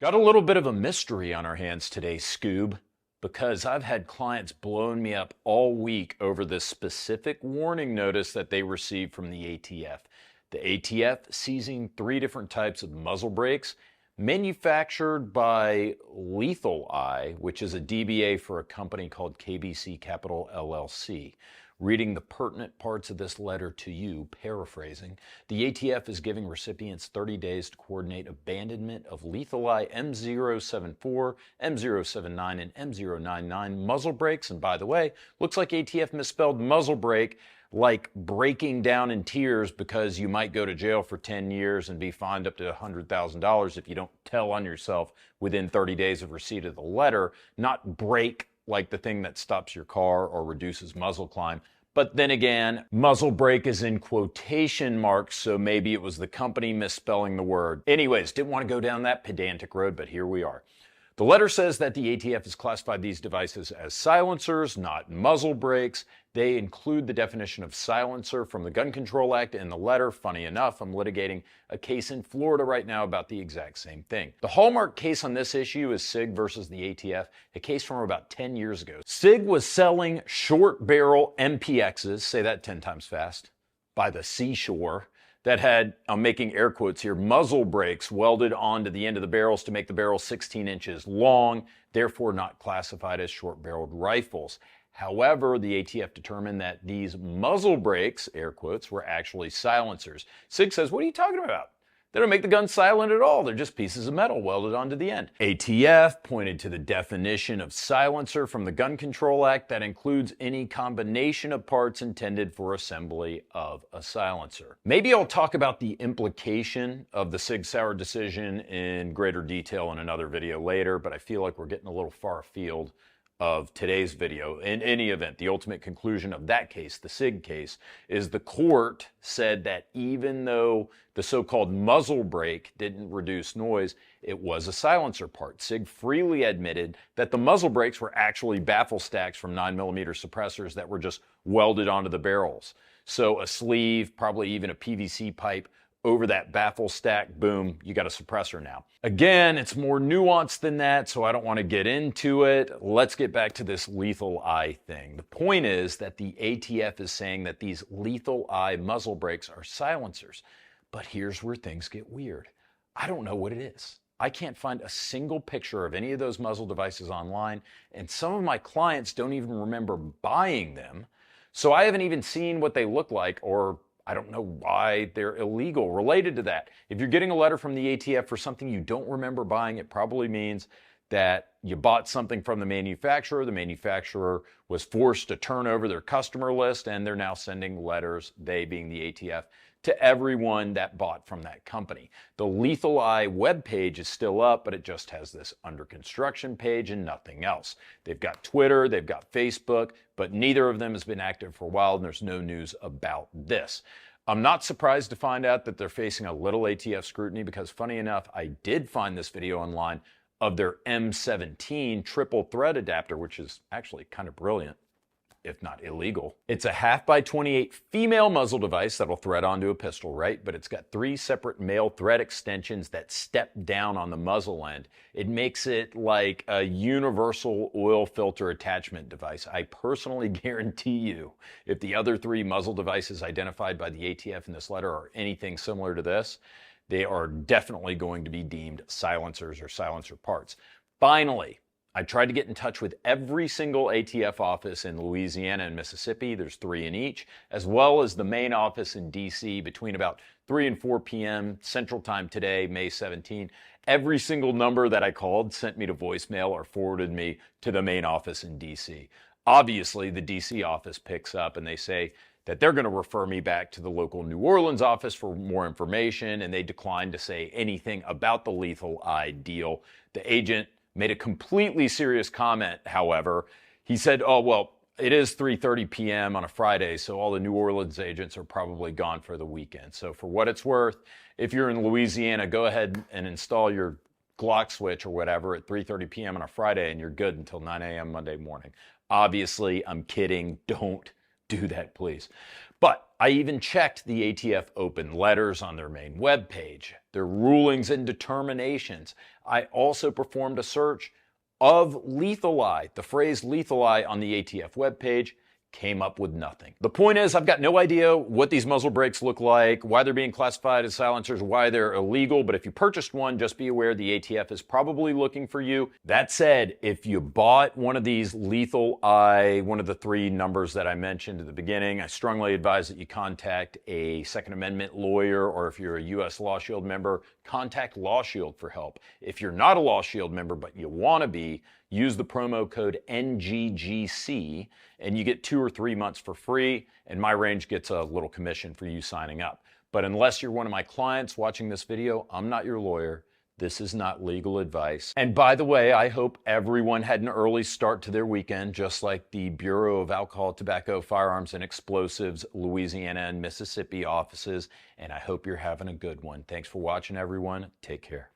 Got a little bit of a mystery on our hands today, Scoob, because I've had clients blowing me up all week over this specific warning notice that they received from the ATF. The ATF seizing 3 different types of muzzle brakes manufactured by Lethal Eye, which is a DBA for a company called KBC Capital LLC. Reading the pertinent parts of this letter to you, paraphrasing, the ATF is giving recipients 30 days to coordinate abandonment of Lethal Eye M074, M079, and M099 muzzle brakes. And by the way, looks like ATF misspelled muzzle brake like breaking down in tears, because you might go to jail for 10 years and be fined up to $100,000 if you don't tell on yourself within 30 days of receipt of the letter, not break like the thing that stops your car or reduces muzzle climb. But then again, muzzle brake is in quotation marks, so maybe it was the company misspelling the word. Anyways, didn't want to go down that pedantic road, but here we are. The letter says that the ATF has classified these devices as silencers, not muzzle brakes. They include the definition of silencer from the Gun Control Act in the letter. Funny enough, I'm litigating a case in Florida right now about the exact same thing. The hallmark case on this issue is SIG versus the ATF, a case from about 10 years ago. SIG was selling short barrel MPXs, say that 10 times fast, by the seashore, that had, I'm making air quotes here, muzzle brakes welded onto the end of the barrels to make the barrel 16 inches long, therefore not classified as short-barreled rifles. However, the ATF determined that these muzzle brakes, air quotes, were actually silencers. SIG says, what are you talking about? They don't make the gun silent at all. They're just pieces of metal welded onto the end. ATF pointed to the definition of silencer from the Gun Control Act that includes any combination of parts intended for assembly of a silencer. Maybe I'll talk about the implication of the Sig Sauer decision in greater detail in another video later, but I feel like we're getting a little far afield of today's video. In any event, the ultimate conclusion of that case, the SIG case, is the court said that even though the so-called muzzle brake didn't reduce noise, it was a silencer part. SIG freely admitted that the muzzle brakes were actually baffle stacks from 9mm suppressors that were just welded onto the barrels. So a sleeve, probably even a PVC pipe, over that baffle stack, boom, you got a suppressor now. Again, it's more nuanced than that, so I don't want to get into it. Let's get back to this Lethal Eye thing. The point is that the ATF is saying that these Lethal Eye muzzle brakes are silencers. But here's where things get weird. I don't know what it is. I can't find a single picture of any of those muzzle devices online, and some of my clients don't even remember buying them. So I haven't even seen what they look like, or I don't know why they're illegal. Related to that, if you're getting a letter from the ATF for something you don't remember buying, it probably means that you bought something from the manufacturer was forced to turn over their customer list, and they're now sending letters, they being the ATF, to everyone that bought from that company. The Lethal Eye webpage is still up, but it just has this under construction page and nothing else. They've got Twitter, they've got Facebook, but neither of them has been active for a while, and there's no news about this. I'm not surprised to find out that they're facing a little ATF scrutiny, because funny enough, I did find this video online of their M17 triple thread adapter, which is actually kind of brilliant, if not illegal. It's a 1/2x28 female muzzle device that'll thread onto a pistol, right? But it's got 3 separate male thread extensions that step down on the muzzle end. It makes it like a universal oil filter attachment device. I personally guarantee you, if the other 3 muzzle devices identified by the ATF in this letter are anything similar to this, they are definitely going to be deemed silencers or silencer parts. Finally, I tried to get in touch with every single ATF office in Louisiana and Mississippi, there's 3 in each, as well as the main office in DC between about 3 and 4 p.m. Central Time today, May 17. Every single number that I called sent me to voicemail or forwarded me to the main office in DC. Obviously, the DC office picks up and they say that they're going to refer me back to the local New Orleans office for more information, and they declined to say anything about the Lethal Eye deal. The agent made a completely serious comment, however. He said, oh, well, it is 3:30 p.m. on a Friday, so all the New Orleans agents are probably gone for the weekend. So for what it's worth, if you're in Louisiana, go ahead and install your Glock switch or whatever at 3:30 p.m. on a Friday, and you're good until 9 a.m. Monday morning. Obviously, I'm kidding. Don't do that, please. But I even checked the ATF open letters on their main webpage, their rulings and determinations. I also performed a search of lethal eye, the phrase lethal eye on the ATF webpage, came up with nothing. The point is, I've got no idea what these muzzle brakes look like, why they're being classified as silencers, why they're illegal, but if you purchased one, just be aware the ATF is probably looking for you. That said, if you bought one of these lethal eye, one of the 3 numbers that I mentioned at the beginning, I strongly advise that you contact a Second Amendment lawyer, or if you're a U.S. Law Shield member, contact Law Shield for help. If you're not a Law Shield member, but you want to be, use the promo code NGGC and you get 2 or 3 months for free, and my range gets a little commission for you signing up. But unless you're one of my clients watching this video, I'm not your lawyer. This is not legal advice. And by the way, I hope everyone had an early start to their weekend, just like the Bureau of Alcohol, Tobacco, Firearms, and Explosives, Louisiana and Mississippi offices, and I hope you're having a good one. Thanks for watching, everyone. Take care.